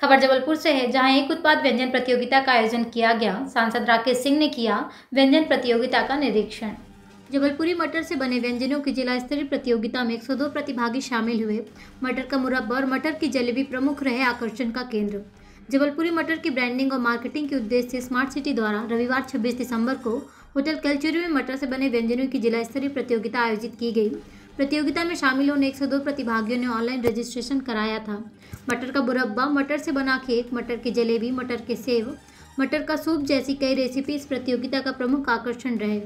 खबर जबलपुर से है, जहां एक उत्पाद व्यंजन प्रतियोगिता का आयोजन किया गया। सांसद राकेश सिंह ने किया व्यंजन प्रतियोगिता का निरीक्षण। जबलपुरी मटर से बने व्यंजनों की जिला स्तरीय प्रतियोगिता में 102 प्रतिभागी शामिल हुए। मटर का मुरब्बा और मटर की जलेबी प्रमुख रहे आकर्षण का केंद्र। जबलपुरी मटर की ब्रांडिंग और मार्केटिंग के उद्देश्य से स्मार्ट सिटी द्वारा रविवार 26 दिसंबर को होटल कल्चरी में मटर से बने व्यंजनों की जिला स्तरीय प्रतियोगिता आयोजित की गई। प्रतियोगिता में शामिल होने 102 प्रतिभागियों ने ऑनलाइन रजिस्ट्रेशन कराया था। मटर का मुरब्बा, मटर से बना केक, मटर की जलेबी, मटर के सेव, मटर का सूप जैसी कई रेसिपी इस प्रतियोगिता का प्रमुख आकर्षण रहे।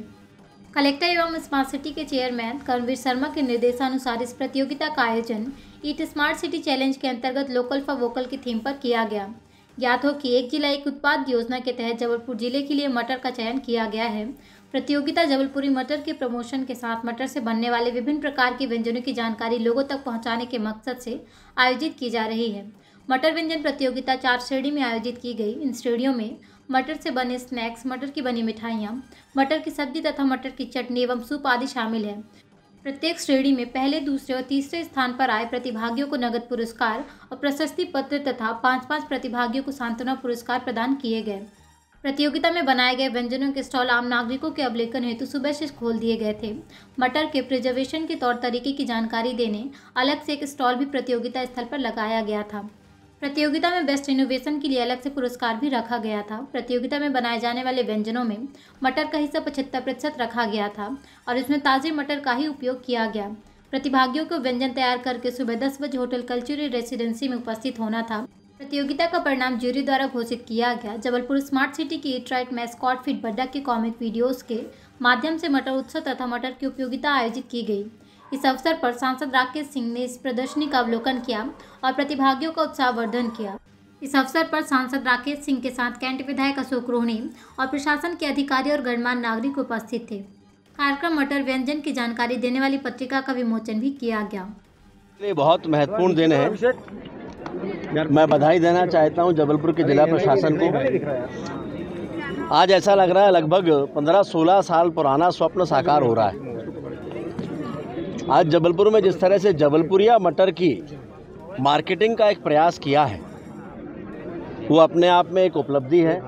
कलेक्टर एवं स्मार्ट सिटी के चेयरमैन कर्मवीर शर्मा के निर्देशानुसार इस प्रतियोगिता का आयोजन ईट स्मार्ट सिटी चैलेंज के अंतर्गत लोकल फॉर वोकल की थीम पर किया गया। ज्ञात हो कि एक जिला एक उत्पाद योजना के तहत जबलपुर जिले के लिए मटर का चयन किया गया है। प्रतियोगिता जबलपुरी मटर के प्रमोशन के साथ मटर से बनने वाले विभिन्न प्रकार के व्यंजनों की जानकारी लोगों तक पहुंचाने के मकसद से आयोजित की जा रही है। मटर व्यंजन प्रतियोगिता 4 श्रेणी में आयोजित की गई। इन श्रेणियों में मटर से बने स्नैक्स, मटर की बनी मिठाइयाँ, मटर की सब्जी तथा मटर की चटनी एवं सूप आदि शामिल है। प्रत्येक श्रेणी में पहले, दूसरे और तीसरे स्थान पर आए प्रतिभागियों को नगद पुरस्कार और प्रशस्ति पत्र तथा 5-5 प्रतिभागियों को सांत्वना पुरस्कार प्रदान किए गए। प्रतियोगिता में बनाए गए व्यंजनों के स्टॉल आम नागरिकों के अवलोकन हेतु सुबह से खोल दिए गए थे। मटर के प्रिजर्वेशन के तौर तरीके की जानकारी देने अलग से एक स्टॉल भी प्रतियोगिता स्थल पर लगाया गया था। प्रतियोगिता में बेस्ट इनोवेशन के लिए अलग से पुरस्कार भी रखा गया था। प्रतियोगिता में बनाए जाने वाले व्यंजनों में मटर का हिस्सा 75% रखा गया था और इसमें ताज़े मटर का ही उपयोग किया गया। प्रतिभागियों को व्यंजन तैयार करके सुबह 10 बजे होटल कल्चरी रेसिडेंसी में उपस्थित होना था। प्रतियोगिता का परिणाम जूरी द्वारा घोषित किया गया। जबलपुर स्मार्ट सिटी की ईट राइट मैस्कॉट फिट बड्डा के कॉमिक वीडियोस के माध्यम से मटर उत्सव तथा मटर की उपयोगिता आयोजित की गई। इस अवसर पर सांसद राकेश सिंह ने इस प्रदर्शनी का अवलोकन किया और प्रतिभागियों का उत्साहवर्धन किया। इस अवसर पर सांसद राकेश सिंह के साथ कैंट विधायक अशोक रोहनी और प्रशासन के अधिकारी और गणमान्य नागरिक उपस्थित थे। कार्यक्रम मटर व्यंजन की जानकारी देने वाली पत्रिका का विमोचन भी किया गया। ये बहुत महत्वपूर्ण दिन है। मैं बधाई देना चाहता हूं जबलपुर के जिला प्रशासन को। आज ऐसा लग रहा है लगभग 15-16 साल पुराना स्वप्न साकार हो रहा है। आज जबलपुर में जिस तरह से जबलपुरिया मटर की मार्केटिंग का एक प्रयास किया है, वो अपने आप में एक उपलब्धि है।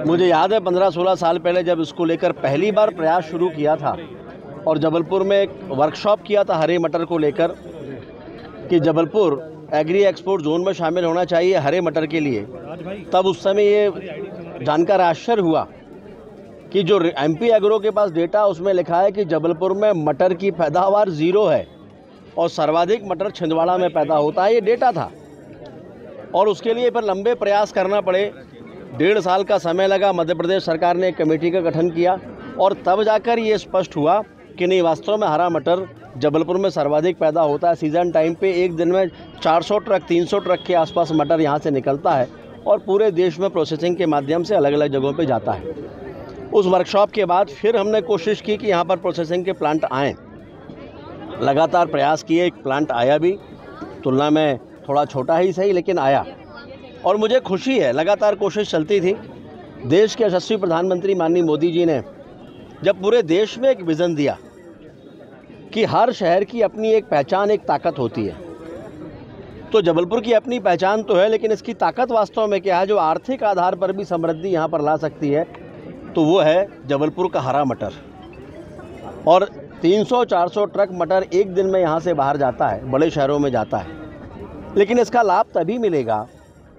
मुझे याद है 15-16 साल पहले जब इसको लेकर पहली बार प्रयास शुरू किया था और जबलपुर में एक वर्कशॉप किया था हरे मटर को लेकर कि जबलपुर एग्री एक्सपोर्ट जोन में शामिल होना चाहिए हरे मटर के लिए। तब उस समय ये जानकर आश्चर्य हुआ कि जो एमपी एग्रो के पास डेटा उसमें लिखा है कि जबलपुर में मटर की पैदावार 0 है और सर्वाधिक मटर छिंदवाड़ा में पैदा होता है। ये डेटा था और उसके लिए पर लंबे प्रयास करना पड़े। 1.5 साल का समय लगा। मध्य प्रदेश सरकार ने एक कमेटी का गठन किया और तब जाकर ये स्पष्ट हुआ कि नहीं, वास्तव में हरा मटर जबलपुर में सर्वाधिक पैदा होता है। सीज़न टाइम पे एक दिन में 400 ट्रक 300 ट्रक के आसपास मटर यहाँ से निकलता है और पूरे देश में प्रोसेसिंग के माध्यम से अलग अलग जगहों पे जाता है। उस वर्कशॉप के बाद फिर हमने कोशिश की कि यहाँ पर प्रोसेसिंग के प्लांट आएँ। लगातार प्रयास किए, एक प्लांट आया भी, तुलना में थोड़ा छोटा ही सही लेकिन आया और मुझे खुशी है। लगातार कोशिश चलती थी। देश के यशस्वी प्रधानमंत्री माननीय मोदी जी ने जब पूरे देश में एक विज़न दिया कि हर शहर की अपनी एक पहचान, एक ताकत होती है, तो जबलपुर की अपनी पहचान तो है लेकिन इसकी ताकत वास्तव में क्या है, जो आर्थिक आधार पर भी समृद्धि यहाँ पर ला सकती है, तो वो है जबलपुर का हरा मटर। और 300-400 ट्रक मटर एक दिन में यहाँ से बाहर जाता है, बड़े शहरों में जाता है। लेकिन इसका लाभ तभी मिलेगा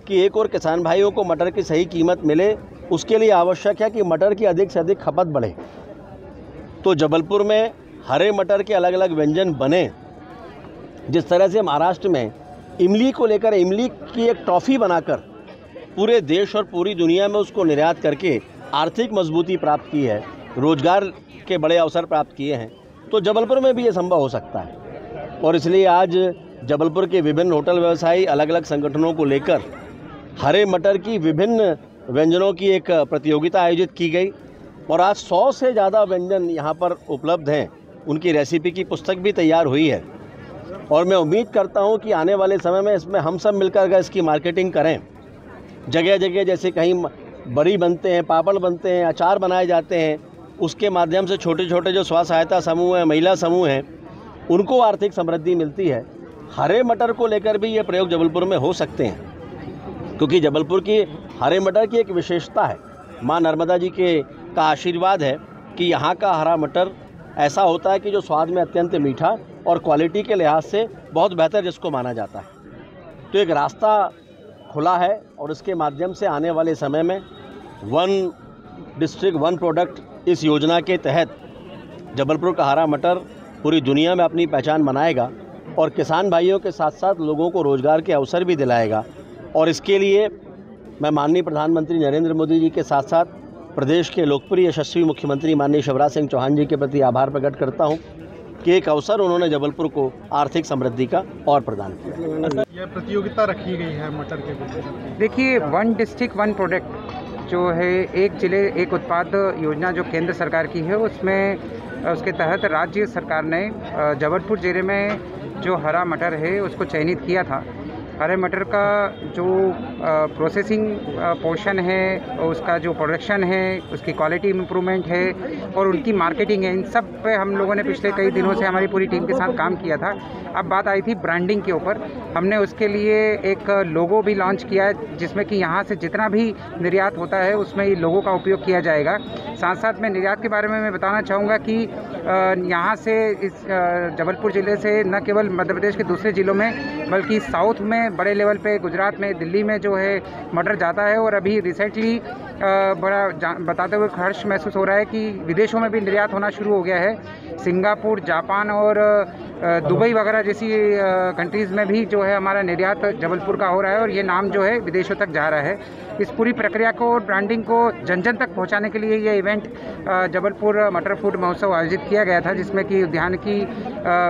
कि एक और किसान भाइयों को मटर की सही कीमत मिले। उसके लिए आवश्यक है कि मटर की अधिक से अधिक खपत बढ़े। तो जबलपुर में हरे मटर के अलग अलग व्यंजन बने। जिस तरह से महाराष्ट्र में इमली को लेकर इमली की एक टॉफ़ी बनाकर पूरे देश और पूरी दुनिया में उसको निर्यात करके आर्थिक मजबूती प्राप्त की है, रोजगार के बड़े अवसर प्राप्त किए हैं, तो जबलपुर में भी ये संभव हो सकता है। और इसलिए आज जबलपुर के विभिन्न होटल व्यवसायी अलग अलग संगठनों को लेकर हरे मटर की विभिन्न व्यंजनों की एक प्रतियोगिता आयोजित की गई और आज 100 से ज़्यादा व्यंजन यहाँ पर उपलब्ध हैं। उनकी रेसिपी की पुस्तक भी तैयार हुई है और मैं उम्मीद करता हूँ कि आने वाले समय में इसमें हम सब मिलकर अगर इसकी मार्केटिंग करें, जगह जगह जैसे कहीं बड़ी बनते हैं, पापड़ बनते हैं, अचार बनाए जाते हैं, उसके माध्यम से छोटे छोटे जो स्व सहायता समूह हैं, महिला समूह हैं, उनको आर्थिक समृद्धि मिलती है। हरे मटर को लेकर भी ये प्रयोग जबलपुर में हो सकते हैं। क्योंकि जबलपुर की हरे मटर की एक विशेषता है, माँ नर्मदा जी का आशीर्वाद है कि यहाँ का हरा मटर ऐसा होता है कि जो स्वाद में अत्यंत मीठा और क्वालिटी के लिहाज से बहुत बेहतर जिसको माना जाता है। तो एक रास्ता खुला है और इसके माध्यम से आने वाले समय में वन डिस्ट्रिक्ट वन प्रोडक्ट इस योजना के तहत जबलपुर का हरा मटर पूरी दुनिया में अपनी पहचान बनाएगा और किसान भाइयों के साथ साथ लोगों को रोज़गार के अवसर भी दिलाएगा। और इसके लिए मैं माननीय प्रधानमंत्री नरेंद्र मोदी जी के साथ साथ प्रदेश के लोकप्रिय यशस्वी मुख्यमंत्री माननीय शिवराज सिंह चौहान जी के प्रति आभार प्रकट करता हूं कि एक अवसर उन्होंने जबलपुर को आर्थिक समृद्धि का और प्रदान किया। यह प्रतियोगिता रखी गई है मटर के विषय। देखिए, वन डिस्ट्रिक्ट वन प्रोडक्ट जो है, एक जिले एक उत्पाद योजना जो केंद्र सरकार की है, उसके तहत राज्य सरकार ने जबलपुर जिले में जो हरा मटर है उसको चयनित किया था। हरे मटर का जो प्रोसेसिंग पोर्शन है, उसका जो प्रोडक्शन है, उसकी क्वालिटी इम्प्रूवमेंट है और उनकी मार्केटिंग है, इन सब पे हम लोगों ने पिछले कई दिनों से हमारी पूरी टीम के साथ काम किया था। अब बात आई थी ब्रांडिंग के ऊपर। हमने उसके लिए एक लोगो भी लॉन्च किया है जिसमें कि यहाँ से जितना भी निर्यात होता है उसमें ये लोगो का उपयोग किया जाएगा। साथ साथ में निर्यात के बारे में मैं बताना चाहूँगा कि यहाँ से इस जबलपुर ज़िले से न केवल मध्य प्रदेश के दूसरे ज़िलों में बल्कि साउथ में बड़े लेवल पे गुजरात में, दिल्ली में जो है मटर जाता है। और अभी रिसेंटली बड़ा बताते हुए हर्ष महसूस हो रहा है कि विदेशों में भी निर्यात होना शुरू हो गया है। सिंगापुर, जापान और दुबई वगैरह जैसी कंट्रीज़ में भी जो है हमारा निर्यात जबलपुर का हो रहा है और ये नाम जो है विदेशों तक जा रहा है। इस पूरी प्रक्रिया को और ब्रांडिंग को जन जन तक पहुंचाने के लिए ये इवेंट जबलपुर मटर फूड महोत्सव आयोजित किया गया था, जिसमें कि उद्यानिकी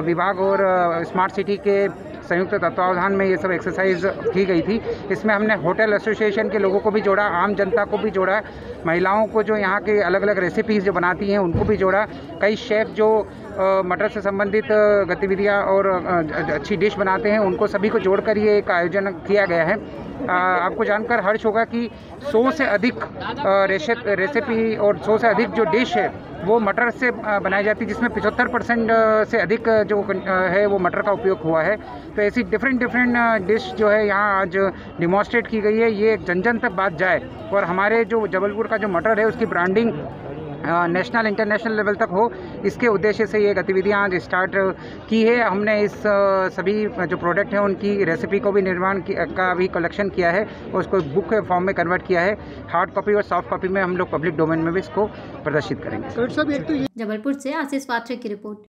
विभाग और स्मार्ट सिटी के संयुक्त तत्वावधान में ये सब एक्सरसाइज की गई थी। इसमें हमने होटल एसोसिएशन के लोगों को भी जोड़ा, आम जनता को भी जोड़ा, महिलाओं को जो यहाँ के अलग अलग रेसिपीज़ जो बनाती हैं उनको भी जोड़ा, कई शेफ़ जो मटर से संबंधित गतिविधियाँ और अच्छी डिश बनाते हैं उनको सभी को जोड़कर ये एक आयोजन किया गया है। आपको जानकर हर्ष होगा कि 100 से अधिक रेसिपी और 100 से अधिक जो डिश है वो मटर से बनाई जाती है, जिसमें 75% से अधिक जो है वो मटर का उपयोग हुआ है। तो ऐसी डिफरेंट डिश जो है यहाँ आज डिमॉन्स्ट्रेट की गई है, ये जन जन तक बात जाए और हमारे जो जबलपुर का जो मटर है उसकी ब्रांडिंग नेशनल इंटरनेशनल लेवल तक हो, इसके उद्देश्य से ये गतिविधियाँ आज स्टार्ट की है। हमने इस सभी जो प्रोडक्ट हैं उनकी रेसिपी को भी निर्माण का भी कलेक्शन किया है और उसको बुक के फॉर्म में कन्वर्ट किया है। हार्ड कॉपी और सॉफ्ट कॉपी में हम लोग पब्लिक डोमेन में भी इसको प्रदर्शित करेंगे। जबलपुर से आशीष पात्रे की रिपोर्ट।